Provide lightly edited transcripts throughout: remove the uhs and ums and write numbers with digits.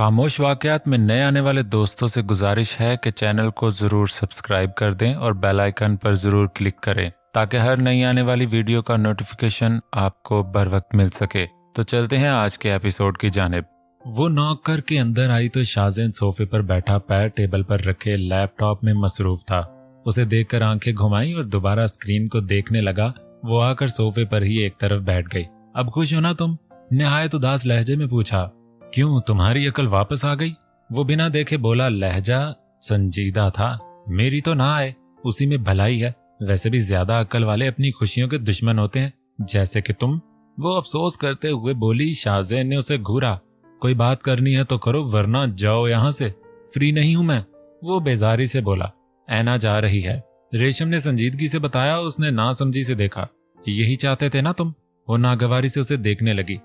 खामोश वाकयात में नए आने वाले दोस्तों से गुजारिश है कि चैनल को जरूर सब्सक्राइब कर दें और बेल आइकन पर जरूर क्लिक करें ताकि हर नई आने वाली वीडियो का नोटिफिकेशन आपको बर वक्त मिल सके। तो चलते हैं आज के एपिसोड की जानिब। वो नॉक करके अंदर आई तो शाहज़ैन सोफे पर बैठा पैर टेबल पर रखे लैपटॉप में मसरूफ था। उसे देखकर आंखें घुमाई और दोबारा स्क्रीन को देखने लगा। वो आकर सोफे पर ही एक तरफ बैठ गई। अब खुश हो ना तुम? निहायत उदास लहजे में पूछा। क्यों, तुम्हारी अकल वापस आ गई? वो बिना देखे बोला। लहजा संजीदा था। मेरी तो ना आए, उसी में भलाई है। वैसे भी ज्यादा अकल वाले अपनी खुशियों के दुश्मन होते हैं, जैसे कि तुम। वो अफसोस करते हुए बोली। शाहज़ैन ने उसे घूरा। कोई बात करनी है तो करो, वरना जाओ यहाँ से, फ्री नहीं हूं मैं। वो बेजारी से बोला। ऐना जा रही है, रेशम ने संजीदगी से बताया। उसने नासमझी से देखा। यही चाहते थे ना तुम? वो नागवारी से उसे देखने लगी।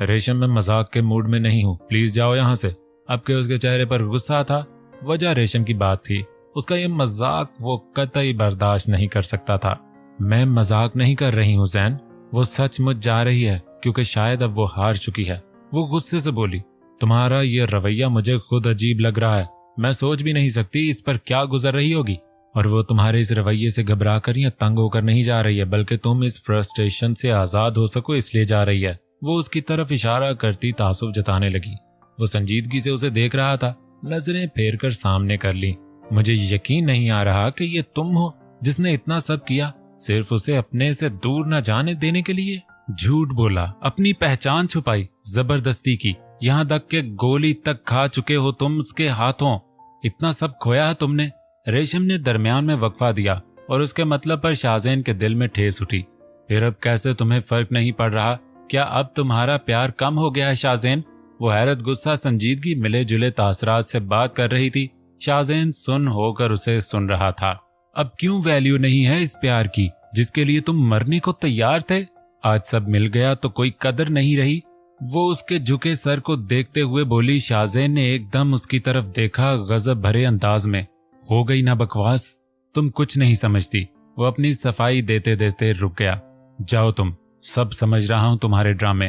रेशम, मैं मजाक के मूड में नहीं हूँ, प्लीज जाओ यहाँ से। अब के उसके चेहरे पर गुस्सा था। वजह रेशम की बात थी। उसका ये मजाक वो कतई बर्दाश्त नहीं कर सकता था। मैं मजाक नहीं कर रही हूँ जैन, वो सचमुच जा रही है, क्योंकि शायद अब वो हार चुकी है। वो गुस्से से बोली। तुम्हारा ये रवैया मुझे खुद अजीब लग रहा है। मैं सोच भी नहीं सकती इस पर क्या गुजर रही होगी। और वो तुम्हारे इस रवैये से घबरा कर या तंग होकर नहीं जा रही है, बल्कि तुम इस फ्रस्ट्रेशन से आजाद हो सको इसलिए जा रही है। वो उसकी तरफ इशारा करती तासुफ जताने लगी। वो संजीदगी से उसे देख रहा था। नजरें फेर कर सामने कर ली। मुझे यकीन नहीं आ रहा कि ये तुम हो जिसने इतना सब किया, सिर्फ उसे अपने से दूर न जाने देने के लिए। झूठ बोला, अपनी पहचान छुपाई, जबरदस्ती की, यहाँ तक के गोली तक खा चुके हो तुम उसके हाथों। इतना सब खोया है तुमने। रेशम ने दरमियान में वक्फा दिया और उसके मतलब पर शाहज़ैन के दिल में ठेस उठी। फिर अब कैसे तुम्हें फर्क नहीं पड़ रहा? क्या अब तुम्हारा प्यार कम हो गया है शाहज़ैन? वो हैरत गुस्सा संजीदगी मिले जुले तासरात से बात कर रही थी। शाहज़ैन सुन होकर उसे सुन रहा था। अब क्यों वैल्यू नहीं है इस प्यार की जिसके लिए तुम मरने को तैयार थे? आज सब मिल गया तो कोई कदर नहीं रही। वो उसके झुके सर को देखते हुए बोली। शाहज़ैन ने एकदम उसकी तरफ देखा, गजब भरे अंदाज में। हो गई ना बकवास, तुम कुछ नहीं समझती। वो अपनी सफाई देते देते रुक गया। जाओ तुम, सब समझ रहा हूं तुम्हारे ड्रामे।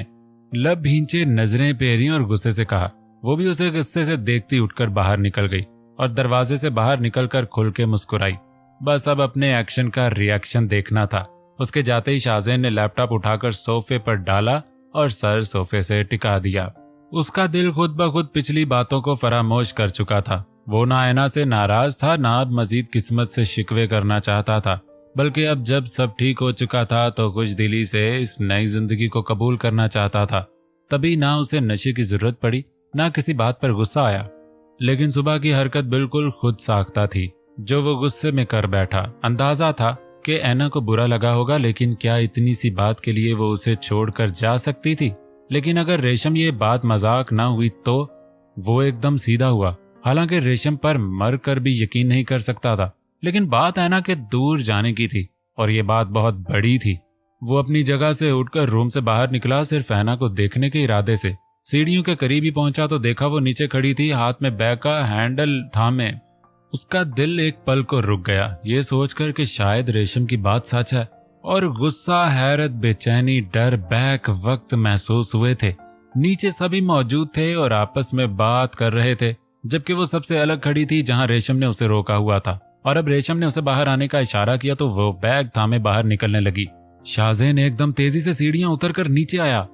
लब भींचे नजरें फेरी और गुस्से से कहा। वो भी उसे गुस्से से देखती उठकर बाहर निकल गई और दरवाजे से बाहर निकलकर खुल के मुस्कुराई। बस अब अपने एक्शन का रिएक्शन देखना था। उसके जाते ही शाहज़ैन ने लैपटॉप उठाकर सोफे पर डाला और सर सोफे से टिका दिया। उसका दिल खुद ब खुद पिछली बातों को फरामोश कर चुका था। वो ना ऐना से नाराज था, ना अब मजीद किस्मत से शिकवे करना चाहता था, बल्कि अब जब सब ठीक हो चुका था तो कुछ दिली से इस नई जिंदगी को कबूल करना चाहता था। तभी ना उसे नशे की जरूरत पड़ी, ना किसी बात पर गुस्सा आया। लेकिन सुबह की हरकत बिल्कुल खुद साख्ता थी जो वो गुस्से में कर बैठा। अंदाजा था कि ऐना को बुरा लगा होगा, लेकिन क्या इतनी सी बात के लिए वो उसे छोड़कर जा सकती थी? लेकिन अगर रेशम ये बात मजाक ना हुई तो? वो एकदम सीधा हुआ। हालांकि रेशम पर मर कर भी यकीन नहीं कर सकता था, लेकिन बात ऐना के दूर जाने की थी और ये बात बहुत बड़ी थी। वो अपनी जगह से उठकर रूम से बाहर निकला, सिर्फ ऐना को देखने के इरादे से। सीढ़ियों के करीब ही पहुंचा तो देखा वो नीचे खड़ी थी, हाथ में बैग का हैंडल थामे। उसका दिल एक पल को रुक गया, ये सोचकर कि शायद रेशम की बात सच है। और गुस्सा, हैरत, बेचैनी, डर बैक वक्त महसूस हुए थे। नीचे सभी मौजूद थे और आपस में बात कर रहे थे, जबकि वो सबसे अलग खड़ी थी जहां रेशम ने उसे रोका हुआ था। और अब रेशम ने उसे बाहर आने का इशारा किया तो वो बैग थामे बाहर निकलने लगी। शाहज़ैन एकदम तेजी से सीढ़ियां उतरकर नीचे आया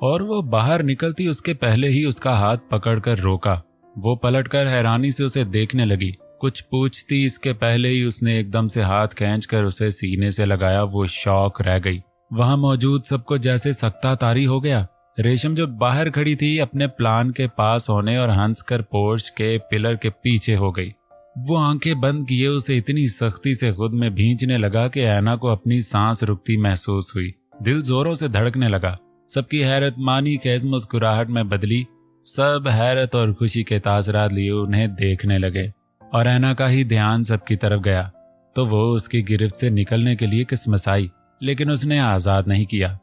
और वो बाहर निकलती उसके पहले ही उसका हाथ पकड़कर रोका। वो पलटकर हैरानी से उसे देखने लगी। कुछ पूछती इसके पहले ही उसने एकदम से हाथ खींचकर उसे सीने से लगाया। वो शौक रह गई। वहां मौजूद सबको जैसे सख्ता तारी हो गया। रेशम जो बाहर खड़ी थी अपने प्लान के पास होने और हंसकर पोर्च के पिलर के पीछे हो गई। वो आंखें बंद किए उसे इतनी सख्ती से खुद में भींचने लगा कि ऐना को अपनी सांस रुकती महसूस हुई। दिल जोरों से धड़कने लगा। सबकी हैरत मानी खेज मुस्कुराहट में बदली। सब हैरत और खुशी के तासरात लिए उन्हें देखने लगे और ऐना का ही ध्यान सबकी तरफ गया तो वो उसकी गिरफ्त से निकलने के लिए किस्मसाई, लेकिन उसने आजाद नहीं किया।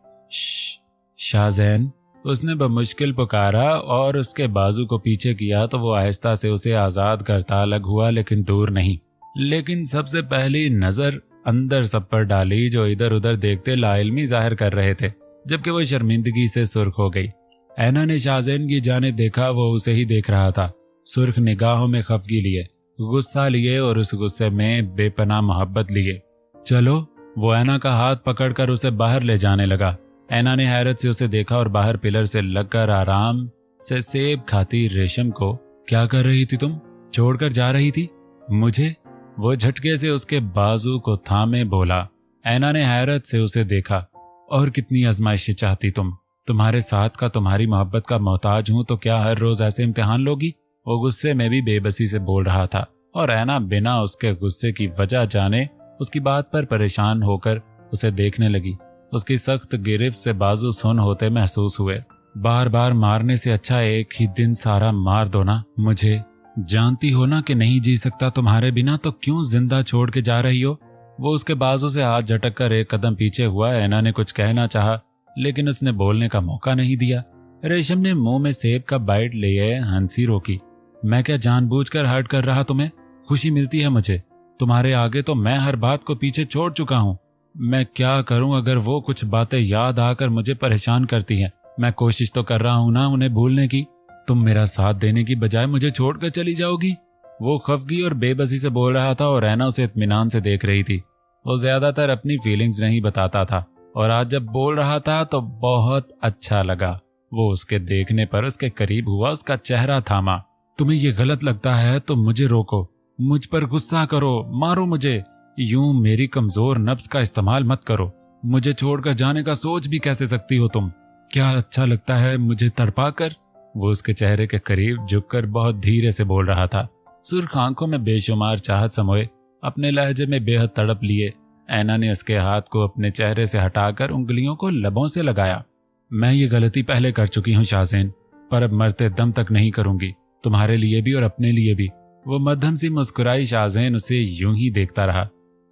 शाहज़ैन, उसने बमुश्किल पुकारा और उसके बाजू को पीछे किया तो वो आहिस्ता से उसे आजाद करता अलग हुआ, लेकिन दूर नहीं। लेकिन सबसे पहली नजर अंदर सब पर डाली जो इधर उधर देखते लाइल्मी जाहिर कर रहे थे, जबकि वो शर्मिंदगी से सुर्ख हो गई। ऐना ने शाहजैन की जानिब देखा। वो उसे ही देख रहा था, सुर्ख निगाहों में खफगी लिए, गुस्सा लिए और उस गुस्से में बेपनाह मोहब्बत लिए। चलो, वो ऐना का हाथ पकड़कर उसे बाहर ले जाने लगा। ऐना ने हैरत से उसे देखा और बाहर पिलर से लगकर आराम से सेब खाती रेशम को, क्या कर रही थी तुम? छोड़कर जा रही थी मुझे? वो झटके से उसके बाजू को थामे बोला। ऐना ने हैरत से उसे देखा। और कितनी आजमाइशें चाहती तुम? तुम्हारे साथ का, तुम्हारी मोहब्बत का मोहताज हूं तो क्या हर रोज ऐसे इम्तिहान लोगी? वो गुस्से में भी बेबसी से बोल रहा था और ऐना बिना उसके गुस्से की वजह जाने उसकी बात पर परेशान होकर उसे देखने लगी। उसकी सख्त गिरफ्त से बाजू सुन होते महसूस हुए। बार बार मारने से अच्छा एक ही दिन सारा मार दो ना मुझे। जानती हो ना कि नहीं जी सकता तुम्हारे बिना, तो क्यों जिंदा छोड़ के जा रही हो? वो उसके बाजू से हाथ झटक कर एक कदम पीछे हुआ। ऐना ने कुछ कहना चाहा लेकिन उसने बोलने का मौका नहीं दिया। रेशम ने मुंह में सेब का बाइट लिए हंसी रोकी। मैं क्या जानबूझकर हर्ट कर रहा तुम्हें? खुशी मिलती है मुझे तुम्हारे आगे तो मैं हर बात को पीछे छोड़ चुका हूँ। मैं क्या करूं अगर वो कुछ बातें याद आकर मुझे परेशान करती हैं? मैं कोशिश तो कर रहा हूं ना उन्हें भूलने की। तुम मेरा साथ देने की बजाय मुझे छोड़कर चली जाओगी? वो खफगी और बेबसी से बोल रहा था और ऐना उसे इत्मीनान से देख रही थी। वो ज्यादातर अपनी फीलिंग्स नहीं बताता था और आज जब बोल रहा था तो बहुत अच्छा लगा। वो उसके देखने पर उसके करीब हुआ, उसका चेहरा थामा। तुम्हें ये गलत लगता है तो मुझे रोको, मुझ पर गुस्सा करो, मारो मुझे, यूं मेरी कमजोर नफ्स का इस्तेमाल मत करो। मुझे छोड़कर जाने का सोच भी कैसे सकती हो तुम? क्या अच्छा लगता है मुझे तड़पा कर? वो उसके चेहरे के करीब झुककर बहुत धीरे से बोल रहा था। सुर्ख आंखों में बेशुमार चाहत समोए अपने लहजे में बेहद तड़प लिए। ऐना ने उसके हाथ को अपने चेहरे से हटाकर उंगलियों को लबों से लगाया। मैं ये गलती पहले कर चुकी हूँ शाहजैन, पर अब मरते दम तक नहीं करूंगी, तुम्हारे लिए भी और अपने लिए भी। वो मध्यम सी मुस्कुराई। शाहजैन उसे यूं ही देखता रहा।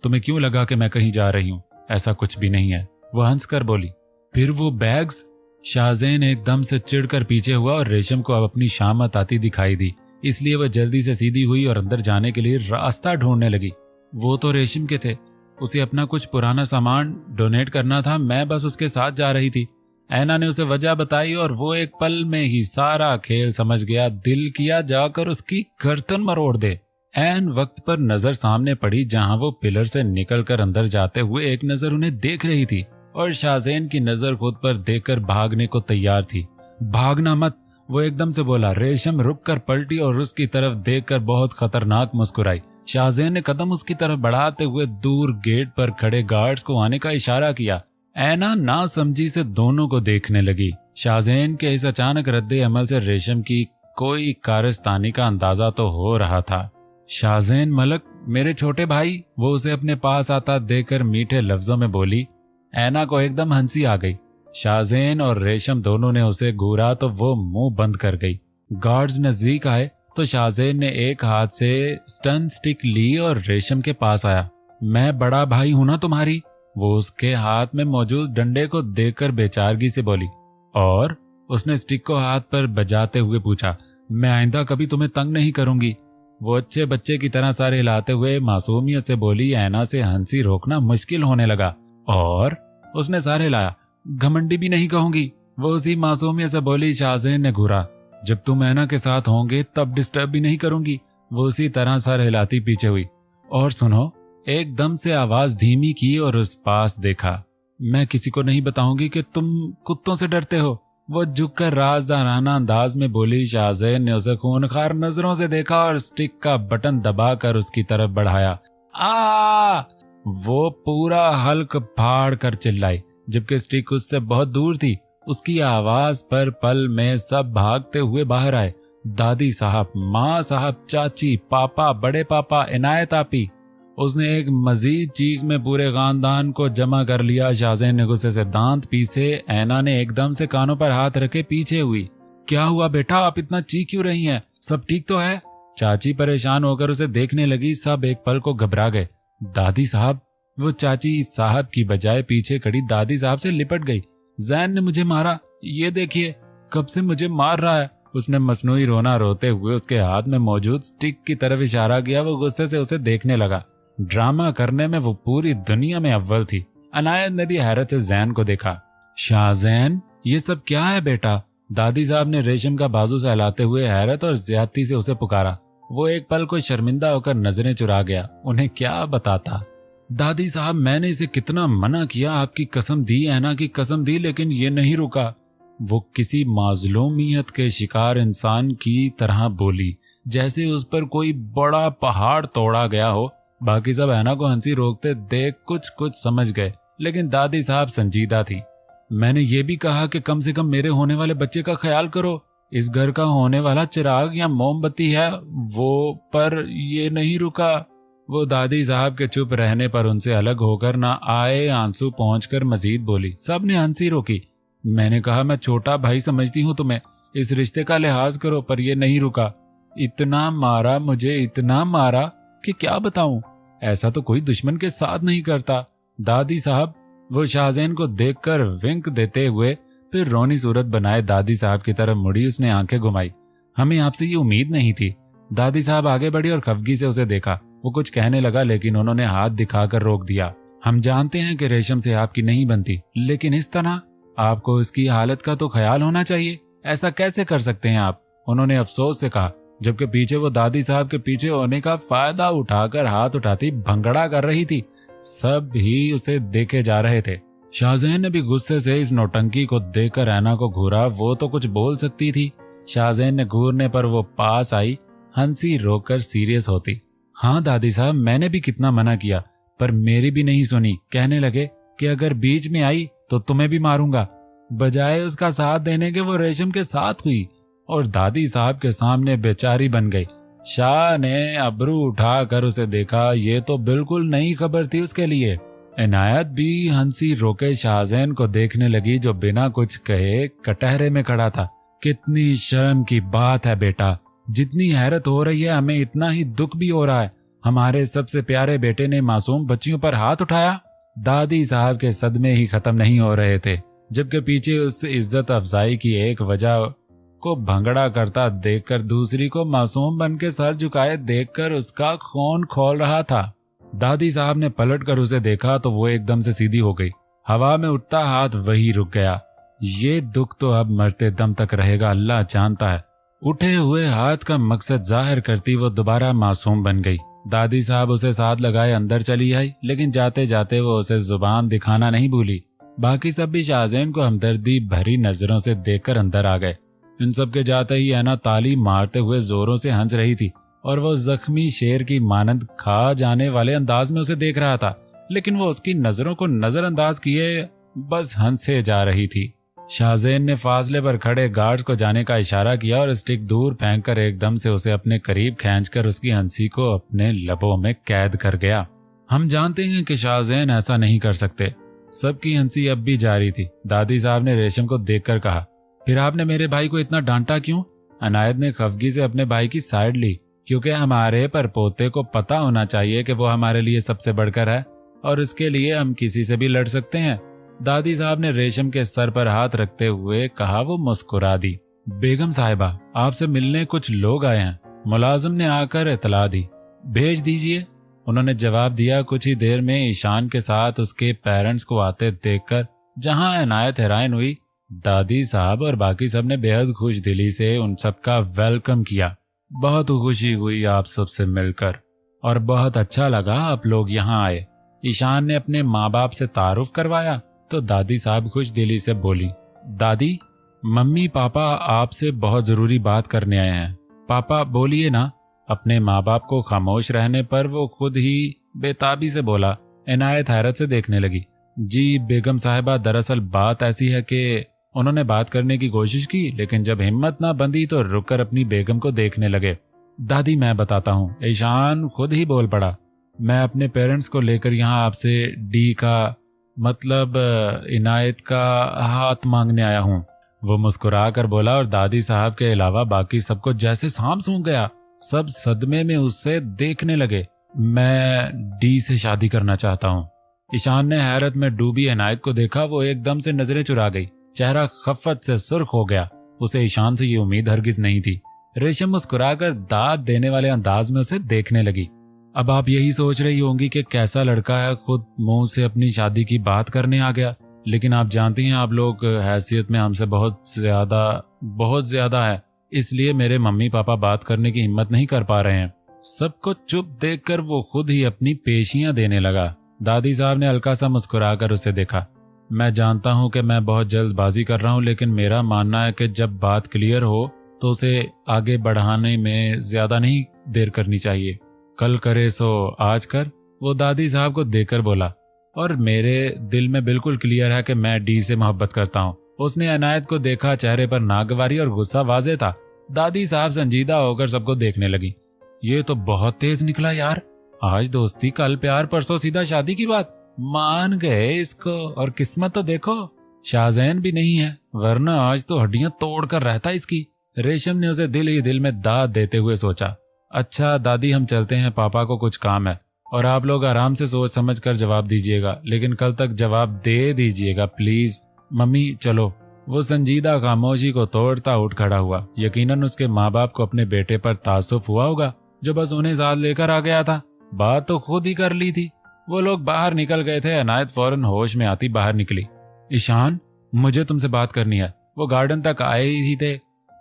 तुम्हें क्यों लगा कि मैं कहीं जा रही हूँ? ऐसा कुछ भी नहीं है, वो हंसकर बोली। फिर वो बैग्स? शाहजैन एकदम से चिढ़कर पीछे हुआ और रेशम को अब अपनी शामत आती दिखाई दी, इसलिए वह जल्दी से सीधी हुई और अंदर जाने के लिए रास्ता ढूंढने लगी। वो तो रेशम के थे, उसे अपना कुछ पुराना सामान डोनेट करना था, मैं बस उसके साथ जा रही थी। ऐना ने उसे वजह बताई और वो एक पल में ही सारा खेल समझ गया। दिल किया जाकर उसकी गर्दन मरोड़ दे। ऐन वक्त पर नजर सामने पड़ी जहां वो पिलर से निकलकर अंदर जाते हुए एक नजर उन्हें देख रही थी और शाहजैन की नजर खुद पर देखकर भागने को तैयार थी। भागना मत, वो एकदम से बोला। रेशम रुककर पलटी और उसकी तरफ देखकर बहुत खतरनाक मुस्कुराई। शाहजैन ने कदम उसकी तरफ बढ़ाते हुए दूर गेट पर खड़े गार्ड्स को आने का इशारा किया। ऐना नासमझी से दोनों को देखने लगी। शाहजैन के इस अचानक रद्दे अमल से रेशम की कोई कारस्तानी का अंदाजा तो हो रहा था। शाहजैन मलक, मेरे छोटे भाई, वो उसे अपने पास आता देखकर मीठे लफ्जों में बोली। ऐना को एकदम हंसी आ गई। शाहजैन और रेशम दोनों ने उसे घूरा तो वो मुंह बंद कर गई। गार्ड्स नजदीक आए तो शाहजैन ने एक हाथ से स्टन स्टिक ली और रेशम के पास आया। मैं बड़ा भाई हूं ना तुम्हारी? वो उसके हाथ में मौजूद डंडे को देखकर बेचारगी से बोली और उसने स्टिक को हाथ पर बजाते हुए पूछा, मैं आइंदा कभी तुम्हें तंग नहीं करूंगी। वो अच्छे बच्चे की तरह सारे हिलाते हुए मासूमियत से बोली। ऐना से हंसी रोकना मुश्किल होने लगा और उसने सारे लाया। घमंडी भी नहीं कहूंगी, वो उसी मासूमियत से बोली। शाहजैन ने घूरा। जब तुम ऐना के साथ होंगे तब डिस्टर्ब भी नहीं करूंगी, वो उसी तरह सारे हिलाती पीछे हुई। और सुनो, एकदम से आवाज धीमी की और उस पास देखा। मैं किसी को नहीं बताऊंगी कि तुम कुत्तों से डरते हो, वो झुककर राजदाराना अंदाज में बोली। शाहजैन ने उसे खूनखार नजरों से देखा और स्टिक का बटन दबाकर उसकी तरफ बढ़ाया। आ! वो पूरा हल्क फाड़ कर चिल्लाई, जबकि स्टिक उससे बहुत दूर थी। उसकी आवाज पर पल में सब भागते हुए बाहर आए। दादी साहब, माँ साहब, चाची, पापा, बड़े पापा, इनायत आपी। उसने एक मजीद चीख में पूरे खानदान को जमा कर लिया। शाहजैन ने गुस्से से दांत पीसे। ऐना ने एकदम से कानों पर हाथ रखे पीछे हुई। क्या हुआ बेटा, आप इतना चीख क्यों रही हैं? सब ठीक तो है? चाची परेशान होकर उसे देखने लगी। सब एक पल को घबरा गए। दादी साहब? वो चाची साहब की बजाय पीछे खड़ी दादी साहब से लिपट गई। जैन ने मुझे मारा, ये देखिए कब से मुझे मार रहा है। उसने मसनूई रोना रोते हुए उसके हाथ में मौजूद स्टिक की तरफ इशारा किया। वो गुस्से से उसे देखने लगा। ड्रामा करने में वो पूरी दुनिया में अव्वल थी। अनायत ने भी हैरत से जैन को देखा। शाहजैन, ये सब क्या है बेटा? दादी साहब ने रेशम का बाजू सहलाते हुए हैरत और ज्यादती से उसे पुकारा। वो एक पल को शर्मिंदा होकर नजरें चुरा गया। उन्हें क्या बताता। दादी साहब, मैंने इसे कितना मना किया, आपकी कसम दी, ऐना की कसम दी, लेकिन ये नहीं रुका। वो किसी माजलूमियत के शिकार इंसान की तरह बोली, जैसे उस पर कोई बड़ा पहाड़ तोड़ा गया हो। बाकी सब ऐना को हंसी रोकते देख कुछ कुछ समझ गए, लेकिन दादी साहब संजीदा थी। मैंने ये भी कहा कि कम से कम मेरे होने वाले बच्चे का ख्याल करो। इस घर का होने वाला चिराग या मोमबत्ती है वो, पर ये नहीं रुका। वो दादी साहब के चुप रहने पर उनसे अलग होकर ना आए आंसू पहुंचकर मजीद बोली। सब ने हंसी रोकी। मैंने कहा, मैं छोटा भाई समझती हूँ तुम्हें, इस रिश्ते का लिहाज करो, पर ये नहीं रुका। इतना मारा मुझे, इतना मारा कि क्या बताऊं। ऐसा तो कोई दुश्मन के साथ नहीं करता। दादी साहब, वो शाहजैन को देखकर विंक देते हुए फिर रोनी सूरत बनाए दादी साहब की तरफ मुड़ी। उसने आंखें घुमाई। हमें आपसे ये उम्मीद नहीं थी। दादी साहब आगे बढ़ी और खफगी से उसे देखा। वो कुछ कहने लगा, लेकिन उन्होंने हाथ दिखाकर रोक दिया। हम जानते हैं कि रेशम से आपकी नहीं बनती, लेकिन इस तरह आपको इसकी हालत का तो ख्याल होना चाहिए। ऐसा कैसे कर सकते हैं आप? उन्होंने अफसोस से कहा, जबकि पीछे वो दादी साहब के पीछे होने का फायदा उठाकर हाथ उठाती भंगड़ा कर रही थी। सब ही उसे देखे जा रहे थे। शाहजैन ने भी गुस्से से इस नौटंकी को देखकर ऐना को घूरा। वो तो कुछ बोल सकती थी। शाहजैन ने घूरने पर वो पास आई, हंसी रोककर सीरियस होती। हाँ दादी साहब, मैंने भी कितना मना किया, पर मेरी भी नहीं सुनी। कहने लगे कि अगर बीच में आई तो तुम्हें भी मारूंगा। बजाय उसका साथ देने के वो रेशम के साथ हुई और दादी साहब के सामने बेचारी बन गई। शाह ने अबरू उठाकर उसे देखा। ये तो बिल्कुल नई खबर थी उसके लिए। इनायत भी हंसी रोके शाहजैन को देखने लगी, जो बिना कुछ कहे कटहरे में खड़ा था। कितनी शर्म की बात है बेटा। जितनी हैरत हो रही है, हमें इतना ही दुख भी हो रहा है। हमारे सबसे प्यारे बेटे ने मासूम बच्चियों पर हाथ उठाया। दादी साहब के सदमे ही खत्म नहीं हो रहे थे, जबकि पीछे उस इज्जत अफजाई की एक वजह को भंगड़ा करता देखकर दूसरी को मासूम बन के सर झुकाए देखकर उसका खून खौल रहा था। दादी साहब ने पलटकर उसे देखा तो वो एकदम से सीधी हो गई। हवा में उठता हाथ वही रुक गया। ये दुख तो अब मरते दम तक रहेगा, अल्लाह जानता है। उठे हुए हाथ का मकसद जाहिर करती वो दोबारा मासूम बन गई। दादी साहब उसे साथ लगाए अंदर चली आई, लेकिन जाते जाते वो उसे जुबान दिखाना नहीं भूली। बाकी सब भी शाहजैन को हमदर्दी भरी नजरों से देखकर अंदर आ गए। इन सब के जाते ही ऐना ताली मारते हुए जोरों से हंस रही थी और वो जख्मी शेर की मानंद खा जाने वाले अंदाज में उसे देख रहा था, लेकिन वो उसकी नजरों को नजरअंदाज किए बस हंसे जा रही थी। शाहजैन ने फासले पर खड़े गार्ड्स को जाने का इशारा किया और स्टिक दूर फेंककर एकदम से उसे अपने करीब खींचकर उसकी हंसी को अपने लबों में कैद कर गया। हम जानते हैं कि शाहजैन ऐसा नहीं कर सकते। सबकी हंसी अब भी जारी थी। दादी साहब ने रेशम को देखकर कहा, फिर आपने मेरे भाई को इतना डांटा क्यों? अनायत ने खफगी से अपने भाई की साइड ली। क्योंकि हमारे परपोते को पता होना चाहिए कि वो हमारे लिए सबसे बढ़कर है और इसके लिए हम किसी से भी लड़ सकते हैं। दादी साहब ने रेशम के सर पर हाथ रखते हुए कहा। वो मुस्कुरा दी। बेगम साहिबा, आपसे मिलने कुछ लोग आए हैं। मुलाजिम ने आकर इतला दी। भेज दीजिए, उन्होंने जवाब दिया। कुछ ही देर में ईशान के साथ उसके पेरेंट्स को आते देखकर जहां इनायत हैरान हुई, दादी साहब और बाकी सब ने बेहद खुश दिली से उन सबका वेलकम किया। बहुत खुशी हुई आप सबसे मिलकर और बहुत अच्छा लगा आप लोग यहाँ आए। ईशान ने अपने माँ बाप से तारुफ करवाया तो दादी साहब खुश दिली से बोली, दादी, मम्मी पापा आपसे बहुत जरूरी बात करने आए हैं। पापा बोलिए ना। अपने माँ बाप को खामोश रहने पर वो खुद ही बेताबी से बोला। इनायत हैरत से देखने लगी। जी बेगम साहिबा, दरअसल बात ऐसी है कि उन्होंने बात करने की कोशिश की, लेकिन जब हिम्मत ना बंधी तो रुककर अपनी बेगम को देखने लगे। दादी मैं बताता हूँ, ईशान खुद ही बोल पड़ा। मैं अपने पेरेंट्स को लेकर यहाँ आपसे डी का मतलब इनायत का हाथ मांगने आया हूँ। वो मुस्कुरा कर बोला और दादी साहब के अलावा बाकी सबको जैसे सांप सूंघ गया। सब सदमे में उससे देखने लगे। मैं डी से शादी करना चाहता हूँ। ईशान ने हैरत में डूबी इनायत को देखा। वो एकदम से नजरें चुरा गई। चेहरा खफत से सुर्ख हो गया। उसे ईशान से ये उम्मीद हरगिज नहीं थी। रेशम मुस्कुराकर दाद देने वाले अंदाज में उसे देखने लगी। अब आप यही सोच रही होंगी कि कैसा लड़का है, खुद मुंह से अपनी शादी की बात करने आ गया। लेकिन आप जानती हैं, आप लोग हैसियत में हमसे बहुत ज्यादा बहुत ज्यादा है, इसलिए मेरे मम्मी पापा बात करने की हिम्मत नहीं कर पा रहे हैं। सबको चुप देखकर वो खुद ही अपनी पेशियां देने लगा। दादी साहब ने हल्का सा मुस्कुराकर उसे देखा। मैं जानता हूं कि मैं बहुत जल्दबाजी कर रहा हूं, लेकिन मेरा मानना है कि जब बात क्लियर हो तो उसे आगे बढ़ाने में ज्यादा नहीं देर करनी चाहिए। कल करे सो आज कर, वो दादी साहब को देखकर बोला। और मेरे दिल में बिल्कुल क्लियर है कि मैं डी से मोहब्बत करता हूँ। उसने अनायत को देखा, चेहरे पर नागवारी और गुस्सा वाजे था। दादी साहब संजीदा होकर सबको देखने लगी। ये तो बहुत तेज निकला यार, आज दोस्ती कल प्यार परसों सीधा शादी की बात। मान गए इसको, और किस्मत तो देखो शाहजैन भी नहीं है, वरना आज तो हड्डियां तोड़ कर रहता इसकी। रेशम ने उसे दिल ही दिल में दाद देते हुए सोचा। अच्छा दादी, हम चलते हैं, पापा को कुछ काम है, और आप लोग आराम से सोच समझ कर जवाब दीजिएगा, लेकिन कल तक जवाब दे दीजिएगा प्लीज। मम्मी चलो। वो संजीदा खामोशी को तोड़ता उठ खड़ा हुआ। यकीनन उसके माँ बाप को अपने बेटे पर तासुफ हुआ होगा, जो बस उन्हें साथ लेकर आ गया था। बात तो खुद ही कर ली थी। वो लोग बाहर निकल गए थे। अनायत फौरन होश में आती बाहर निकली। ईशान, मुझे तुमसे बात करनी है। वो गार्डन तक आए ही थे।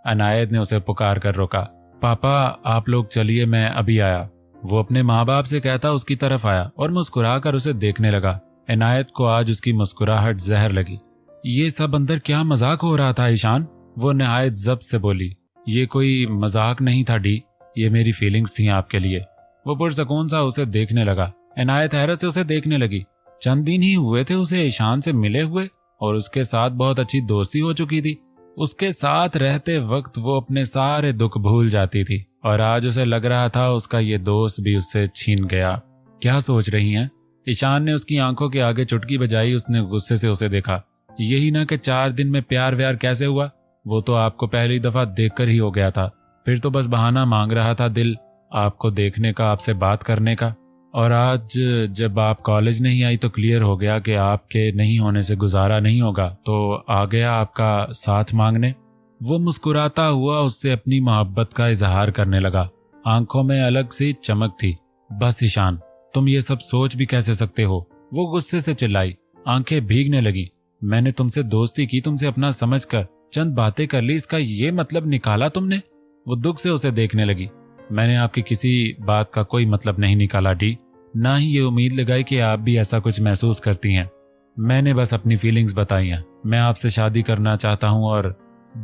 अनायत ने उसे पुकार कर रोका। पापा आप लोग चलिए, मैं अभी आया। वो अपने माँ बाप से कहता उसकी तरफ आया और मुस्कुरा कर उसे देखने लगा। अनायत को आज उसकी मुस्कुराहट जहर लगी। ये सब अंदर क्या मजाक हो रहा था ईशान? वो नहायत जब्त से बोली। ये कोई मजाक नहीं था डी, ये मेरी फीलिंग्स थी आपके लिए। वो पुरसकून सा उसे देखने लगा। अनायत हैरत से उसे देखने लगी। चंद दिन ही हुए थे उसे ईशान से मिले हुए, और उसके साथ बहुत अच्छी दोस्ती हो चुकी थी। उसके साथ रहते वक्त वो अपने सारे दुख भूल जाती थी, और आज उसे लग रहा था उसका ये दोस्त भी उससे छीन गया। क्या सोच रही हैं? ईशान ने उसकी आंखों के आगे चुटकी बजाई। उसने गुस्से से उसे देखा। यही ना कि 4 दिन में प्यार व्यार कैसे हुआ? वो तो आपको पहली दफा देखकर ही हो गया था, फिर तो बस बहाना मांग रहा था दिल आपको देखने का, आपसे बात करने का। और आज जब आप कॉलेज नहीं आई तो क्लियर हो गया कि आपके नहीं होने से गुजारा नहीं होगा, तो आ गया आपका साथ मांगने। वो मुस्कुराता हुआ उससे अपनी मोहब्बत का इजहार करने लगा। आंखों में अलग सी चमक थी। बस ईशान, तुम ये सब सोच भी कैसे सकते हो? वो गुस्से से चिल्लाई। आंखें भीगने लगी। मैंने तुमसे दोस्ती की, तुमसे अपना समझकर चंद बातें कर ली, इसका ये मतलब निकाला तुमने? वो दुख से उसे देखने लगी। मैंने आपकी किसी बात का कोई मतलब नहीं निकाला डी, ना ही ये उम्मीद लगाई कि आप भी ऐसा कुछ महसूस करती हैं। मैंने बस अपनी फीलिंग्स बताई हैं। मैं आपसे शादी करना चाहता हूं, और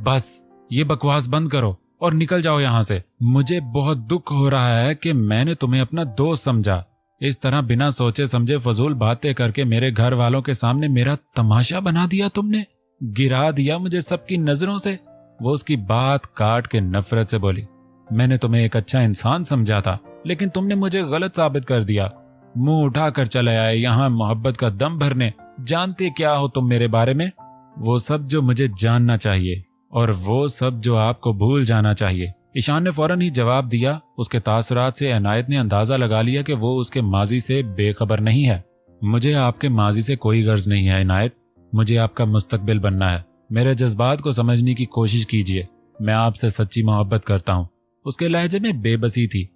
बस ये बकवास बंद करो और निकल जाओ यहाँ से। मुझे बहुत दुख हो रहा है कि मैंने तुम्हें अपना दोस्त समझा। इस तरह बिना सोचे समझे फजूल बातें करके मेरे घर वालों के सामने मेरा तमाशा बना दिया तुमने, गिरा दिया मुझे सबकी नजरों से। वो उसकी बात काट के नफरत से बोली। मैंने तुम्हें एक अच्छा इंसान समझा था, लेकिन तुमने मुझे गलत साबित कर दिया। मुंह उठाकर चले आए यहाँ मोहब्बत का दम भरने। जानते क्या हो तुम मेरे बारे में? वो सब जो मुझे जानना चाहिए, और वो सब जो आपको भूल जाना चाहिए। ईशान ने फौरन ही जवाब दिया। उसके तासुरात से अनायत ने अंदाजा लगा लिया कि वो उसके माजी से बेखबर नहीं है। मुझे आपके माजी से कोई गर्ज नहीं है अनायत, मुझे आपका मुस्तकबिल बनना है। मेरे जज्बात को समझने की कोशिश कीजिए। मैं आपसे सच्ची मोहब्बत करता हूँ। उसके लहजे में बेबसी थी।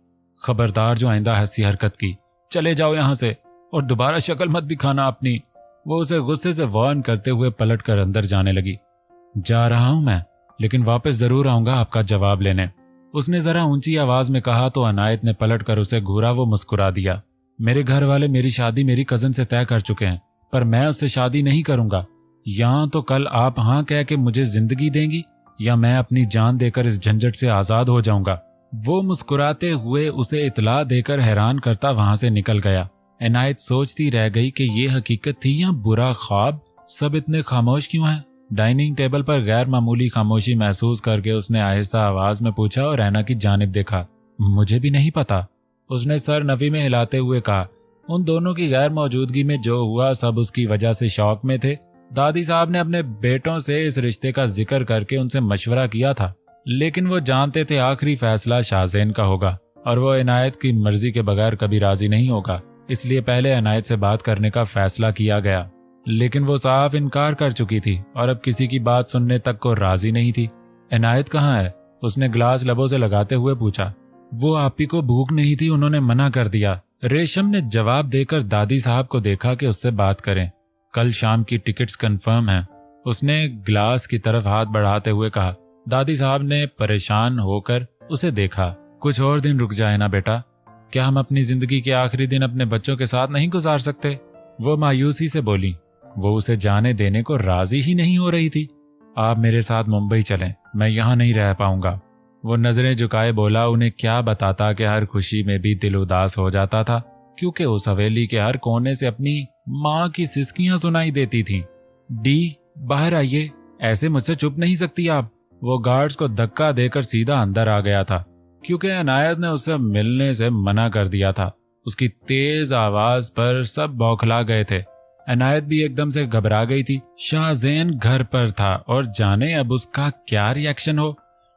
खबरदार जो आइंदा ऐसी हरकत की, चले जाओ यहाँ से, और दोबारा शक्ल मत दिखाना अपनी। वो उसे गुस्से से वार्न करते हुए पलट कर अंदर जाने लगी। जा रहा हूं मैं, लेकिन वापस जरूर आऊंगा आपका जवाब लेने, उसने जरा ऊंची आवाज में कहा। तो अनायत ने पलट कर उसे घूरा। वो मुस्कुरा दिया। मेरे घर वाले मेरी शादी मेरी कजन से तय कर चुके हैं, पर मैं उससे शादी नहीं करूंगा। या तो कल आप हाँ कह के मुझे जिंदगी देंगी, या मैं अपनी जान देकर इस झंझट से आजाद हो जाऊंगा। वो मुस्कुराते हुए उसे इतला देकर हैरान करता वहां से निकल गया। अनायत सोचती रह गई कि ये हकीकत थी या बुरा ख्वाब। सब इतने खामोश क्यों हैं? डाइनिंग टेबल पर गैर मामूली खामोशी महसूस करके उसने आहिस्ता आवाज में पूछा और रैना की जानिब देखा। मुझे भी नहीं पता, उसने सर नफी में हिलाते हुए कहा। उन दोनों की गैर मौजूदगी में जो हुआ सब उसकी वजह से शौक में थे। दादी साहब ने अपने बेटों से इस रिश्ते का जिक्र करके उनसे मशवरा किया था, लेकिन वो जानते थे आखिरी फैसला शाहजैन का होगा, और वो अनायत की मर्जी के बगैर कभी राजी नहीं होगा। इसलिए पहले अनायत से बात करने का फैसला किया गया, लेकिन वो साफ इनकार कर चुकी थी और अब किसी की बात सुनने तक को राजी नहीं थी। अनायत कहाँ है? उसने ग्लास लबों से लगाते हुए पूछा। वो आपी को भूख नहीं थी, उन्होंने मना कर दिया। रेशम ने जवाब देकर दादी साहब को देखा कि उससे बात करें। कल शाम की टिकट्स कंफर्म हैं, उसने ग्लास की तरफ हाथ बढ़ाते हुए कहा। दादी साहब ने परेशान होकर उसे देखा। कुछ और दिन रुक जाए ना बेटा, क्या हम अपनी जिंदगी के आखिरी दिन अपने बच्चों के साथ नहीं गुजार सकते? वो मायूसी से बोली। वो उसे जाने देने को राजी ही नहीं हो रही थी। आप मेरे साथ मुंबई चलें, मैं यहाँ नहीं रह पाऊंगा। वो नजरें झुकाए बोला। उन्हें क्या बताता कि हर खुशी में भी दिल उदास हो जाता था, क्योंकि उस हवेली के हर कोने से अपनी माँ की सिसकियां सुनाई देती थीं। डी, बाहर आइए, ऐसे मुझसे चुप नहीं सकती आप। वो गार्ड्स को धक्का देकर सीधा अंदर आ गया था, क्योंकि अनायत ने उससे मिलने से मना कर दिया था। उसकी तेज आवाज पर सब बौखला गए थे। अनायत भी एकदम से घबरा गई थी। शाहजैन घर पर था और जाने अब उसका क्या रिएक्शन हो।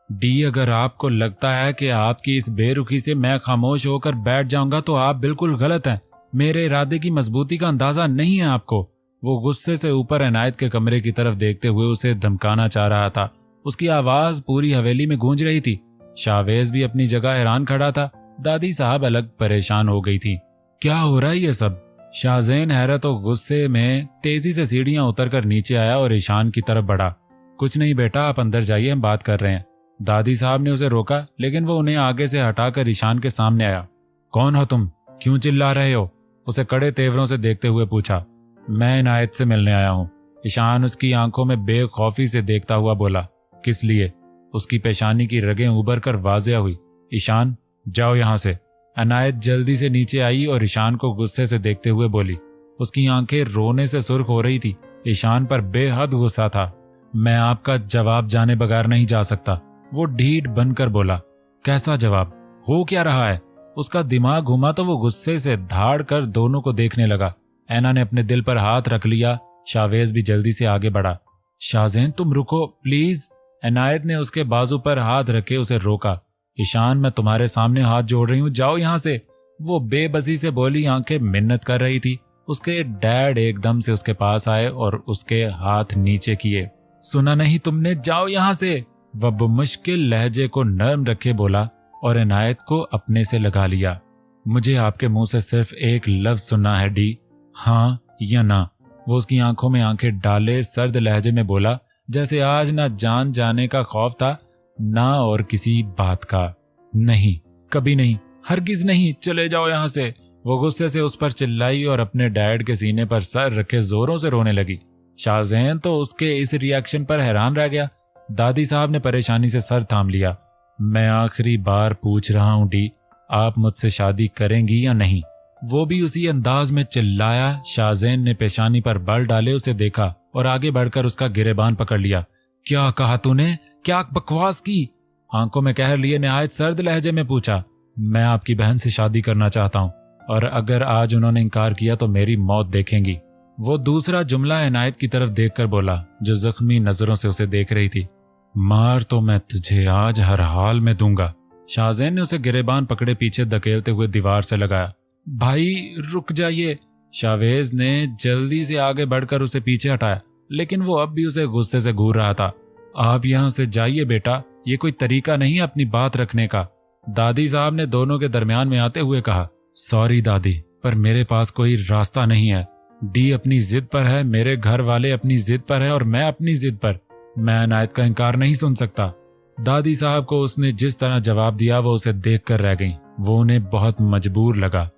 डी, अगर आपको लगता है कि आपकी इस बेरुखी से मैं खामोश होकर बैठ जाऊंगा तो आप बिल्कुल गलत हैं। मेरे इरादे की मजबूती का अंदाजा नहीं है आपको। वो गुस्से से ऊपर अनायत के कमरे की तरफ देखते हुए उसे धमकाना चाह रहा था। उसकी आवाज पूरी हवेली में गूंज रही थी। शाहवेज भी अपनी जगह हैरान खड़ा था। दादी साहब अलग परेशान हो गई थी। क्या हो रहा है ये सब? शाहजैन हैरत और गुस्से में तेजी से सीढ़ियां उतरकर नीचे आया और ईशान की तरफ बढ़ा। कुछ नहीं बेटा, आप अंदर जाइए, हम बात कर रहे हैं। दादी साहब ने उसे रोका, लेकिन वो उन्हें आगे से हटाकर ईशान के सामने आया। कौन हो तुम? क्यों चिल्ला रहे हो? उसे कड़े तेवरों से देखते हुए पूछा। मैं इनायत से मिलने आया हूँ। ईशान उसकी आंखों में बेखौफी से देखता हुआ बोला। किस लिए? उसकी पेशानी की रगें उभर कर वाजिया हुई। ईशान, जाओ यहाँ से। अनायत जल्दी से नीचे आई और ईशान को गुस्से से देखते हुए बोली। उसकी आंखें रोने से सुर्ख हो रही थी। ईशान पर बेहद गुस्सा था। मैं आपका जवाब जाने बगैर नहीं जा सकता, वो ढीठ बनकर बोला। कैसा जवाब? हो क्या रहा है? उसका दिमाग घुमा तो वो गुस्से से धाड़ कर दोनों को देखने लगा। ऐना ने अपने दिल पर हाथ रख लिया। शाहवेज भी जल्दी से आगे बढ़ा। शाहजैन, तुम रुको प्लीज। अनायत ने उसके बाजू पर हाथ रखे उसे रोका। ईशान, मैं तुम्हारे सामने हाथ जोड़ रही हूँ, जाओ यहाँ से। वो बेबसी से बोली, आंखें मिन्नत कर रही थी। उसके डैड एकदम से उसके पास आए और उसके हाथ नीचे किए। सुना नहीं तुमने? जाओ यहाँ से। वह मुश्किल लहजे को नरम रखे बोला और इनायत को अपने से लगा लिया। मुझे आपके मुंह से सिर्फ एक लफ्ज सुनना है डी, हाँ या ना। वो उसकी आंखों में आंखें डाले सर्द लहजे में बोला, जैसे आज ना जान जाने का खौफ था ना और किसी बात का। नहीं, कभी नहीं, हरगिज नहीं, चले जाओ यहाँ से। वो गुस्से से उस पर चिल्लाई और अपने डैड के सीने पर सर रखे जोरों से रोने लगी। शाहजैन तो उसके इस रिएक्शन पर हैरान रह गया। दादी साहब ने परेशानी से सर थाम लिया। मैं आखिरी बार पूछ रहा हूँ डी, आप मुझसे शादी करेंगी या नहीं? वो भी उसी अंदाज में चिल्लाया। शाहजैन ने पेशानी पर बल डाले उसे देखा और आगे बढ़कर उसका गिरेबान पकड़ लिया। क्या कहा तूने? क्या बकवास की? आंखों में कहर लिए निहायत सर्द लहजे में पूछा। मैं आपकी बहन से शादी करना चाहता हूँ और अगर आज उन्होंने इनकार किया तो मेरी मौत देखेंगी। वो दूसरा जुमला इनायत की तरफ देखकर बोला, जो जख्मी नजरों से उसे देख रही थी। मार तो मैं तुझे आज हर हाल में दूंगा। शाहजैन ने उसे गिरेबान पकड़े पीछे धकेलते हुए दीवार से लगाया। भाई रुक जाइए। शाहवेज ने जल्दी से आगे बढ़कर उसे पीछे हटाया, लेकिन वो अब भी उसे गुस्से से घूर रहा था। आप यहाँ से जाइए बेटा, ये कोई तरीका नहीं अपनी बात रखने का। दादी साहब ने दोनों के दरमियान में आते हुए कहा। सॉरी दादी, पर मेरे पास कोई रास्ता नहीं है। डी अपनी जिद पर है, मेरे घर वाले अपनी जिद पर है और मैं अपनी जिद पर। मैं इनायत का इनकार नहीं सुन सकता। दादी साहब को उसने जिस तरह जवाब दिया वो उसे देखकर रह गई। वो उन्हें बहुत मजबूर लगा।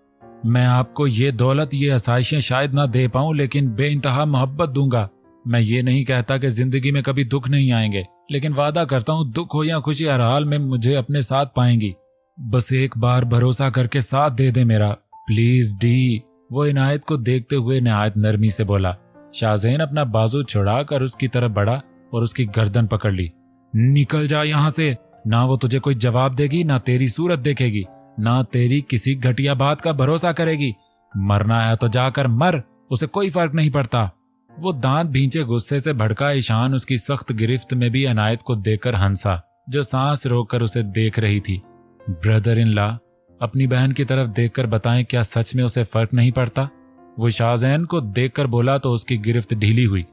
मैं आपको ये दौलत, ये आसाइशें शायद ना दे पाऊं, लेकिन बेइंतहा मोहब्बत दूंगा। मैं ये नहीं कहता कि जिंदगी में कभी दुख नहीं आएंगे, लेकिन वादा करता हूँ दुख हो या खुशी हर हाल में मुझे अपने साथ पाएंगी। बस एक बार भरोसा करके साथ दे दे मेरा, प्लीज डी। वो इनायत को देखते हुए निहायत नरमी से बोला। शाहजैन अपना बाजू छुड़ाकर उसकी तरफ बढ़ा और उसकी गर्दन पकड़ ली। निकल जा यहाँ से। ना वो तुझे कोई जवाब देगी, ना तेरी सूरत देखेगी, ना तेरी किसी घटिया बात का भरोसा करेगी। मरना है तो जाकर मर, उसे कोई फर्क नहीं पड़ता। वो दांत भींचे गुस्से से भड़का ईशान उसकी सख्त गिरफ्त में भी इनायत को देखकर हंसा, जो सांस रोककर उसे देख रही थी। ब्रदर इन लॉ, अपनी बहन की तरफ देखकर बताएं, क्या सच में उसे फर्क नहीं पड़ता? वो शाहजैन को देखकर बोला तो उसकी गिरफ्त ढीली हुई।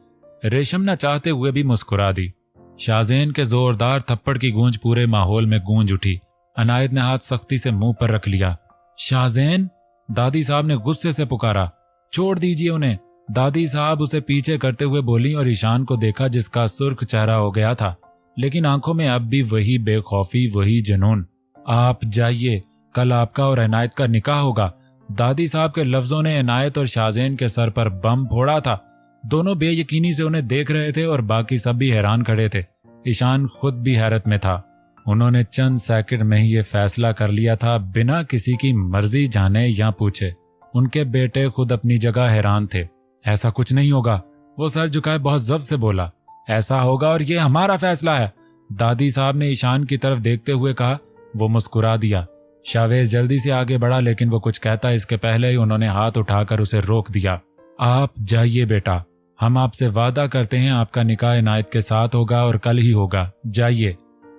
रेशम न चाहते हुए भी मुस्कुरा दी। शाहजैन के जोरदार थप्पड़ की गूंज पूरे माहौल में गूंज उठी। इनायत ने हाथ सख्ती से मुंह पर रख लिया। शाहजैन, दादी साहब ने गुस्से से पुकारा। छोड़ दीजिए उन्हें। दादी साहब उसे पीछे करते हुए बोली और ईशान को देखा, जिसका सुर्ख चेहरा हो गया था। लेकिन आंखों में अब भी वही बेखौफी, वही जुनून। आप जाइए, कल आपका और इनायत का निकाह होगा। दादी साहब के लफ्जों ने इनायत और शाहजेन के सर पर बम फोड़ा था। दोनों बेयकीनी से उन्हें देख रहे थे और बाकी सब भी हैरान खड़े थे। ईशान खुद भी हैरत में था। उन्होंने चंद सेकंड में ही ये फैसला कर लिया था, बिना किसी की मर्जी जाने या पूछे। उनके बेटे खुद अपनी जगह हैरान थे। ऐसा कुछ नहीं होगा, वो सर झुकाए बहुत जब्त से बोला। ऐसा होगा और ये हमारा फैसला है, दादी साहब ने ईशान की तरफ देखते हुए कहा। वो मुस्कुरा दिया। शाहवेज जल्दी से आगे बढ़ा, लेकिन वो कुछ कहता इसके पहले ही उन्होंने हाथ उठाकर उसे रोक दिया। आप जाइए बेटा, हम आपसे वादा करते हैं आपका निकाह इनायत के साथ होगा और कल ही होगा, जाइए।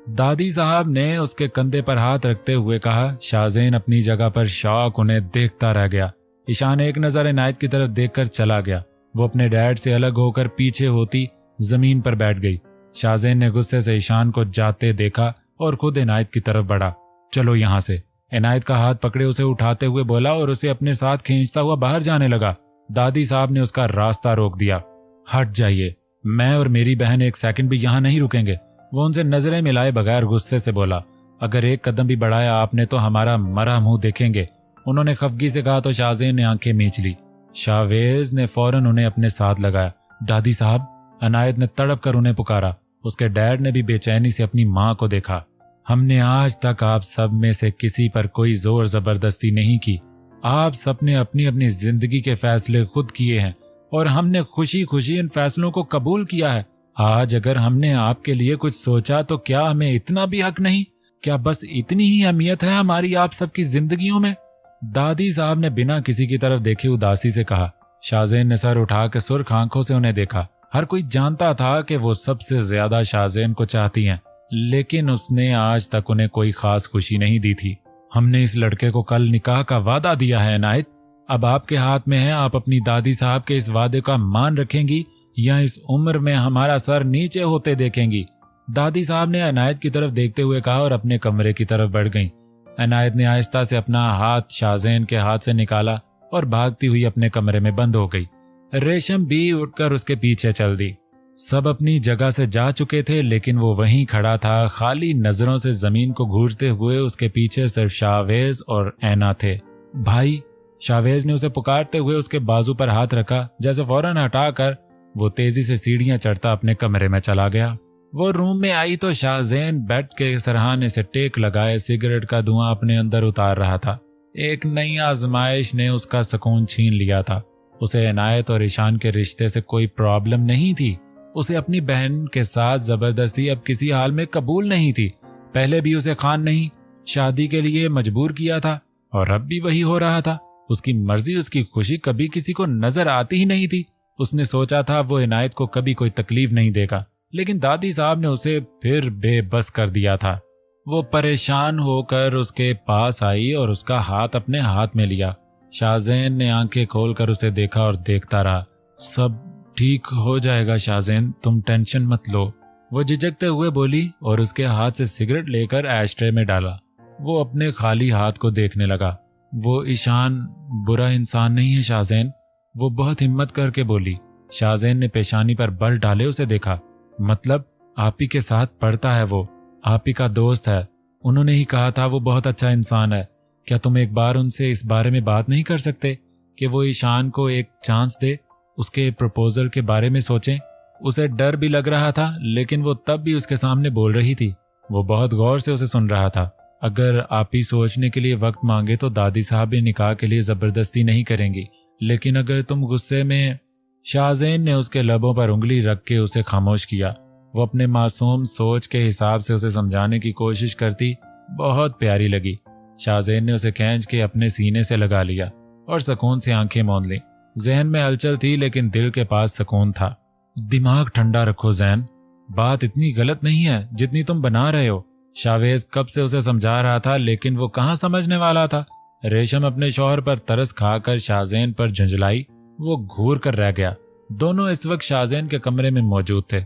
दादी साहब ने उसके कंधे पर हाथ रखते हुए कहा। शाहजेन अपनी जगह पर शौक उन्हें देखता रह गया। ईशान एक नजर इनायत की तरफ देखकर चला गया। वो अपने डैड से अलग होकर पीछे होती जमीन पर बैठ गई। शाहजेन ने गुस्से से ईशान को जाते देखा और खुद इनायत की तरफ बढ़ा। चलो यहाँ से, इनायत का हाथ पकड़े उसे उठाते हुए बोला और उसे अपने साथ खींचता हुआ बाहर जाने लगा। दादी साहब ने उसका रास्ता रोक दिया। हट जाइए, मैं और मेरी बहन एक सेकंड भी यहाँ नहीं रुकेंगे, वो उनसे नजरें मिलाए बगैर गुस्से से बोला। अगर एक कदम भी बढ़ाया आपने तो हमारा मरा मुंह देखेंगे, उन्होंने खफगी से कहा तो शाहजेन ने आंखें मींच ली। शाहवेज ने फौरन उन्हें अपने साथ लगाया। दादी साहब, इनायत ने तड़प कर उन्हें पुकारा। उसके डैड ने भी बेचैनी से अपनी माँ को देखा। हमने आज तक आप सब में से किसी पर कोई जोर जबरदस्ती नहीं की। आप सबने अपनी अपनी जिंदगी के फैसले खुद किए हैं और हमने खुशी खुशी इन फैसलों को कबूल किया है। आज अगर हमने आपके लिए कुछ सोचा तो क्या हमें इतना भी हक नहीं? क्या बस इतनी ही अहमियत है हमारी आप सबकी जिंदगियों में? दादी साहब ने बिना किसी की तरफ देखे उदासी से कहा। शाहजेन ने सर उठा के सुर्ख आंखों से उन्हें देखा। हर कोई जानता था कि वो सबसे ज्यादा शाहजेन को चाहती हैं, लेकिन उसने आज तक उन्हें कोई खास खुशी नहीं दी थी। हमने इस लड़के को कल निकाह का वादा दिया है इनायत, अब आपके हाथ में है। आप अपनी दादी साहब के इस वादे का मान रखेंगी या इस उम्र में हमारा सर नीचे होते देखेंगी? दादी साहब ने इनायत की तरफ देखते हुए कहा और अपने कमरे की तरफ बढ़ गईं। इनायत ने आहिस्ता से अपना हाथ शाहजेन के हाथ से निकाला और भागती हुई अपने कमरे में बंद हो गई। रेशम भी उठकर उसके पीछे चल दी। सब अपनी जगह से जा चुके थे, लेकिन वो वहीं खड़ा था, खाली नजरों से जमीन को घूरते हुए। उसके पीछे सिर्फ शाहवेज और ऐना थे। भाई, शाहवेज ने उसे पुकारते हुए उसके बाजू पर हाथ रखा, जैसे फौरन हटाकर वो तेजी से सीढ़ियां चढ़ता अपने कमरे में चला गया। वो रूम में आई तो शाहजेन बेड के सरहाने से टेक लगाए सिगरेट का धुआं अपने अंदर उतार रहा था। एक नई आजमाइश ने उसका सुकून छीन लिया था। उसे इनायत और ईशान के रिश्ते से कोई प्रॉब्लम नहीं थी। उसे अपनी बहन के साथ जबरदस्ती अब किसी हाल में कबूल नहीं थी। पहले भी उसे खान नहीं, शादी के लिए मजबूर किया था और अब भी वही हो रहा था। उसकी मर्जी, उसकी खुशी कभी किसी को नजर आती ही नहीं थी। उसने सोचा था वो इनायत को कभी कोई तकलीफ नहीं देगा, लेकिन दादी साहब ने उसे फिर बेबस कर दिया था। वो परेशान होकर उसके पास आई और उसका हाथ अपने हाथ में लिया। शाहजेन ने आंखें खोलकर उसे देखा और देखता रहा। सब ठीक हो जाएगा शाहजेन, तुम टेंशन मत लो, वो झिझकते हुए बोली और उसके हाथ से सिगरेट लेकर एशट्रे में डाला। वो अपने खाली हाथ को देखने लगा। वो ईशान बुरा इंसान नहीं है शाहजेन, वो बहुत हिम्मत करके बोली। शाहजेन ने पेशानी पर बल डाले उसे देखा। मतलब आप ही के साथ पढ़ता है, वो आप ही का दोस्त है, उन्होंने ही कहा था वो बहुत अच्छा इंसान है। क्या तुम एक बार उनसे इस बारे में बात नहीं कर सकते कि वो ईशान को एक चांस दे, उसके प्रपोजल के बारे में सोचें? उसे डर भी लग रहा था, लेकिन वो तब भी उसके सामने बोल रही थी। वो बहुत गौर से उसे सुन रहा था। अगर आप ही सोचने के लिए वक्त मांगे तो दादी साहब भी निकाह के लिए जबरदस्ती नहीं करेंगी, लेकिन अगर तुम गुस्से में। शाहजेन ने उसके लबों पर उंगली रख के उसे खामोश किया। वो अपने मासूम सोच के हिसाब से उसे समझाने की कोशिश करती बहुत प्यारी लगी। शाहजेन ने उसे खींच के अपने सीने से लगा लिया और सुकून से आंखें मौन ली। जहन में हलचल थी, लेकिन दिल के पास सुकून था। दिमाग ठंडा रखो जैन, बात इतनी गलत नहीं है जितनी तुम बना रहे हो। शाहवेज कब से उसे समझा रहा था, लेकिन वो कहाँ समझने वाला था। रेशम अपने शौहर पर तरस खाकर शाहजेन पर झुंझलाई। वो घूर कर रह गया। दोनों इस वक्त शाहजेन के कमरे में मौजूद थे।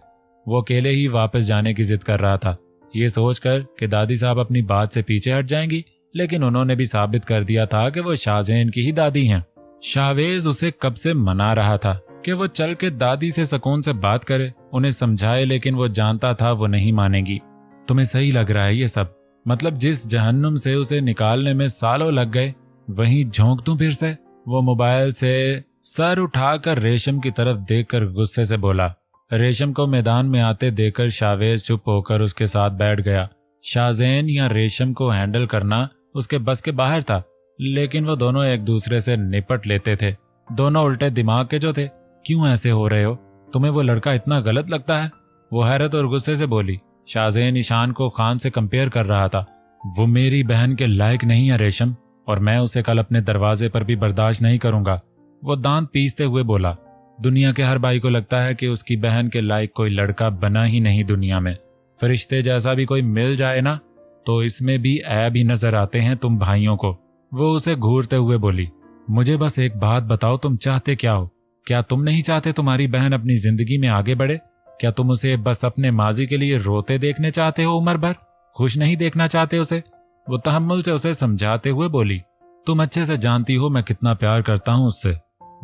वो अकेले ही वापस जाने की जिद कर रहा था, ये सोचकर कि दादी साहब अपनी बात से पीछे हट जाएंगी, लेकिन उन्होंने भी साबित कर दिया था कि वो शाहजेन की ही दादी हैं। शाहवेज उसे कब से मना रहा था कि वो चल के दादी से सुकून से बात करे, उन्हें समझाए, लेकिन वो जानता था वो नहीं मानेगी। तुम्हें सही लग रहा है ये सब? मतलब जिस जहन्नुम से उसे निकालने में सालों लग गए, वहीं झोंक दूं फिर से? वो मोबाइल से सर उठाकर रेशम की तरफ देखकर गुस्से से बोला। रेशम को मैदान में आते देखकर शावेज चुप होकर उसके साथ बैठ गया। शाहज़ैन या रेशम को हैंडल करना उसके बस के बाहर था, लेकिन वो दोनों एक दूसरे से निपट लेते थे। दोनों उल्टे दिमाग के जो थे। क्यों ऐसे हो रहे हो? तुम्हें वो लड़का इतना गलत लगता है? वो हैरत और गुस्से से बोली। शाहज़ैन ईशान को खान से कंपेयर कर रहा था। वो मेरी बहन के लायक नहीं है रेशम, और मैं उसे कल अपने दरवाजे पर भी बर्दाश्त नहीं करूंगा। वो दांत पीसते हुए बोला। दुनिया के हर भाई को लगता है कि उसकी बहन के लायक कोई लड़का बना ही नहीं दुनिया में। फरिश्ते जैसा भी कोई मिल जाए ना, तो इसमें भी ऐब ही नजर आते हैं तुम भाइयों को। वो उसे घूरते हुए बोली। मुझे बस एक बात बताओ, तुम चाहते क्या हो? क्या तुम नहीं चाहते तुम्हारी बहन अपनी जिंदगी में आगे बढ़े? क्या तुम उसे बस अपने माजी के लिए रोते देखने चाहते हो उम्र भर? खुश नहीं देखना चाहते उसे? वो तहम्मुल से उसे समझाते हुए बोली। तुम अच्छे से जानती हो मैं कितना प्यार करता हूं उससे।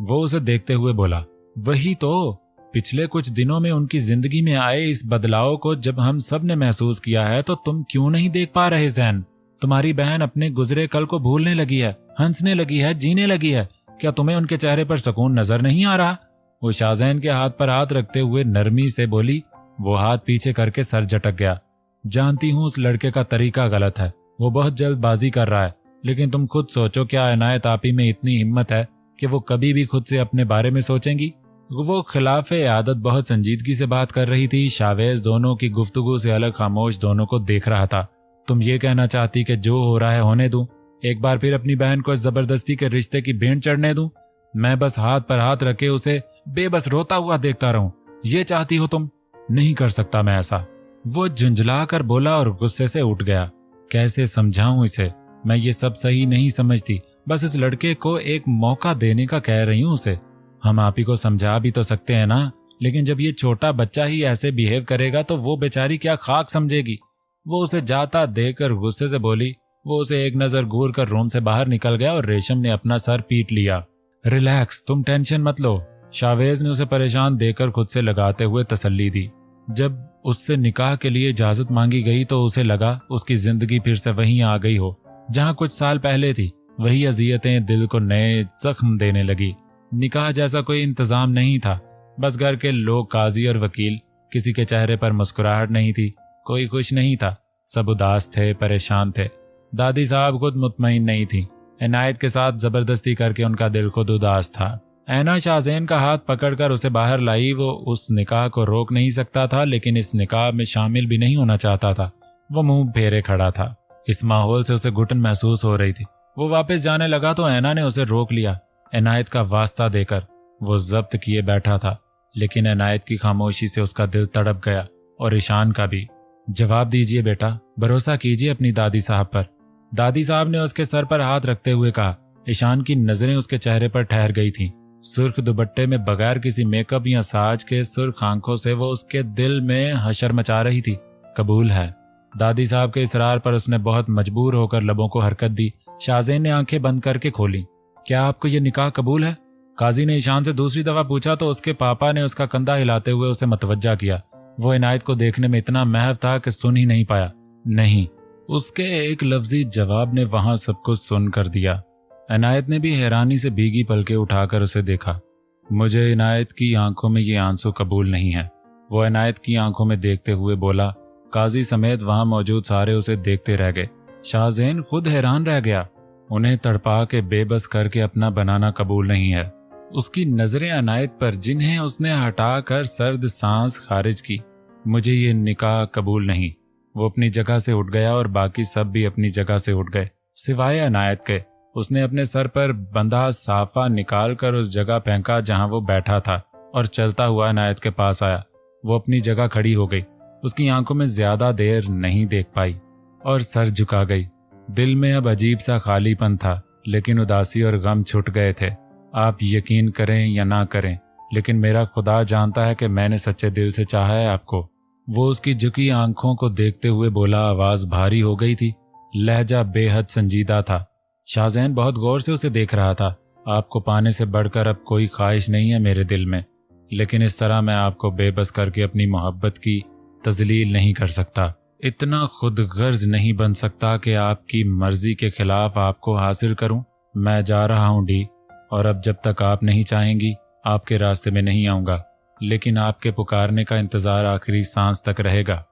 वो उसे देखते हुए बोला। वही तो, पिछले कुछ दिनों में उनकी जिंदगी में आए इस बदलाव को जब हम सब ने महसूस किया है, तो तुम क्यों नहीं देख पा रहे ज़ैन? तुम्हारी बहन अपने गुजरे कल को भूलने लगी है, हंसने लगी है, जीने लगी है। क्या तुम्हें उनके चेहरे पर सुकून नजर नहीं आ रहा? वो शाहज़ैन के हाथ पर हाथ रखते हुए नरमी से बोली। वो हाथ पीछे करके सर झटक गया। जानती हूँ उस लड़के का तरीका गलत है, वो बहुत जल्दबाजी कर रहा है, लेकिन तुम खुद सोचो, क्या इनायत आपी में इतनी हिम्मत है कि वो कभी भी खुद से अपने बारे में सोचेंगी? वो खिलाफे आदत बहुत संजीदगी से बात कर रही थी। शावेज दोनों की गुफ्तगू से अलग खामोश दोनों को देख रहा था। तुम ये कहना चाहती कि जो हो रहा है होने दूं? एक बार फिर अपनी बहन को इस जबरदस्ती के रिश्ते की भेंट चढ़ने दूं? मैं बस हाथ पर हाथ रखे उसे बेबस रोता हुआ देखता रहूं? ये चाहती हो तुम? नहीं कर सकता मैं ऐसा। वो झुंझला कर बोला और गुस्से से उठ गया। कैसे समझाऊं इसे? मैं ये सब सही नहीं समझती, बस इस लड़के को एक मौका देने का कह रही हूं उसे। हम आप ही को समझा भी तो सकते हैं ना, लेकिन जब ये छोटा बच्चा ही ऐसे बिहेव करेगा तो वो बेचारी क्या खाक समझेगी? वो उसे जाता देखकर गुस्से से बोली। वो उसे एक नजर घूर कर रूम से बाहर निकल गया और रेशम ने अपना सर पीट लिया। रिलैक्स, तुम टेंशन मत लो, शावेज ने उसे परेशान देखकर खुद से लगाते हुए तसल्ली दी। जब उससे निकाह के लिए इजाजत मांगी गई तो उसे लगा उसकी जिंदगी फिर से वहीं आ गई हो जहां कुछ साल पहले थी। वही अजियतें दिल को नए जख्म देने लगी। निकाह जैसा कोई इंतजाम नहीं था, बस घर के लोग, काजी और वकील। किसी के चेहरे पर मुस्कुराहट नहीं थी, कोई खुश नहीं था, सब उदास थे, परेशान थे। दादी साहब खुद मुतमईन नहीं थी। इनायत के साथ जबरदस्ती करके उनका दिल खुद उदास था। ऐना शाहज़ैन का हाथ पकड़कर उसे बाहर लाई। वो उस निकाह को रोक नहीं सकता था, लेकिन इस निकाह में शामिल भी नहीं होना चाहता था। वो मुंह फेरे खड़ा था। इस माहौल से उसे घुटन महसूस हो रही थी। वो वापस जाने लगा तो ऐना ने उसे रोक लिया। इनायत का वास्ता देकर वो जब्त किए बैठा था, लेकिन इनायत की खामोशी से उसका दिल तड़प गया और ईशान का भी। जवाब दीजिए बेटा, भरोसा कीजिए अपनी दादी साहब पर। दादी साहब ने उसके सर पर हाथ रखते हुए कहा। ईशान की नजरें उसके चेहरे पर ठहर गई थीं। सुर्ख दुपट्टे में बगैर किसी मेकअप या साज के सुर्ख आंखों से वो उसके दिल में हशर मचा रही थी। कबूल है। दादी साहब के इसरार पर उसने बहुत मजबूर होकर लबों को हरकत दी। शाहज़ैन ने आंखें बंद करके खोली। क्या आपको ये निकाह कबूल है? काजी ने ईशान से दूसरी दफा पूछा तो उसके पापा ने उसका कंधा हिलाते हुए उसे मतवज्जा किया। वो इनायत को देखने में इतना महव था कि सुन ही नहीं पाया। नहीं, उसके एक लफ्जी जवाब ने वहां सब कुछ सुन कर दिया। इनायत ने भी हैरानी से भीगी पलकें उठाकर उसे देखा। मुझे इनायत की आंखों में ये आंसू कबूल नहीं है, वो इनायत की आंखों में देखते हुए बोला। काजी समेत वहां मौजूद सारे उसे देखते रह गए। शाहज़ैन खुद हैरान रह गया। उन्हें तड़पा के बेबस करके अपना बनाना कबूल नहीं है। उसकी नजरें इनायत पर, जिन्हें उसने हटाकर सर्द सांस खारिज की। मुझे ये निकाह कबूल नहीं। वो अपनी जगह से उठ गया और बाकी सब भी अपनी जगह से उठ गए, सिवाय इनायत के। उसने अपने सर पर बंधा साफा निकालकर उस जगह फेंका जहां वो बैठा था और चलता हुआ इनायत के पास आया। वो अपनी जगह खड़ी हो गई। उसकी आंखों में ज्यादा देर नहीं देख पाई और सर झुका गई। दिल में अब अजीब सा खालीपन था, लेकिन उदासी और गम छुट गए थे। आप यकीन करें या ना करें, लेकिन मेरा खुदा जानता है कि मैंने सच्चे दिल से चाहा है आपको। वो उसकी झुकी आंखों को देखते हुए बोला। आवाज भारी हो गई थी, लहजा बेहद संजीदा था। शाहज़ैन बहुत गौर से उसे देख रहा था। आपको पाने से बढ़कर अब कोई ख्वाहिश नहीं है मेरे दिल में। लेकिन इस तरह मैं आपको बेबस करके अपनी मोहब्बत की तजलील नहीं कर सकता। इतना खुदगर्ज नहीं बन सकता कि आपकी मर्जी के खिलाफ आपको हासिल करूं। मैं जा रहा हूं डी, और अब जब तक आप नहीं चाहेंगी आपके रास्ते में नहीं आऊंगा, लेकिन आपके पुकारने का इंतजार आखिरी सांस तक रहेगा।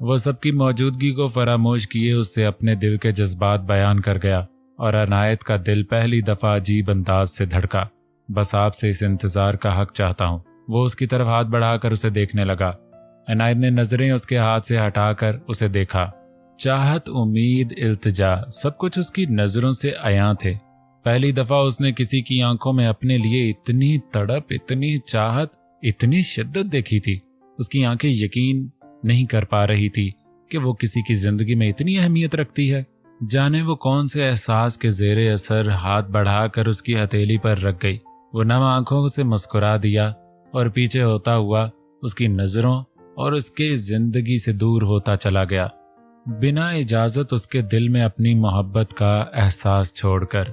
वो सबकी मौजूदगी को फरामोश किए उससे अपने दिल के जज्बात बयान कर गया, और अनायत का दिल पहली दफा अजीब अंदाज से धड़का। बस आपसे इस इंतजार का हक चाहता हूँ। वो उसकी तरफ हाथ बढ़ाकर उसे देखने लगा। अनायत ने नजरें उसके हाथ से हटाकर उसे देखा। चाहत, उम्मीद, इल्तिजा, सब कुछ उसकी नजरों से अयां थे। पहली दफा उसने किसी की आंखों में अपने लिए इतनी तड़प, इतनी चाहत, इतनी शिद्दत देखी थी। उसकी आंखें यकीन नहीं कर पा रही थी कि वो किसी की जिंदगी में इतनी अहमियत रखती है। जाने वो कौन से एहसास के जेरे असर हाथ बढ़ाकर उसकी हथेली पर रख गई। वो नम आंखों से मुस्कुरा दिया और पीछे होता हुआ उसकी नजरों और उसके जिंदगी से दूर होता चला गया, बिना इजाजत उसके दिल में अपनी मोहब्बत का एहसास छोड़कर।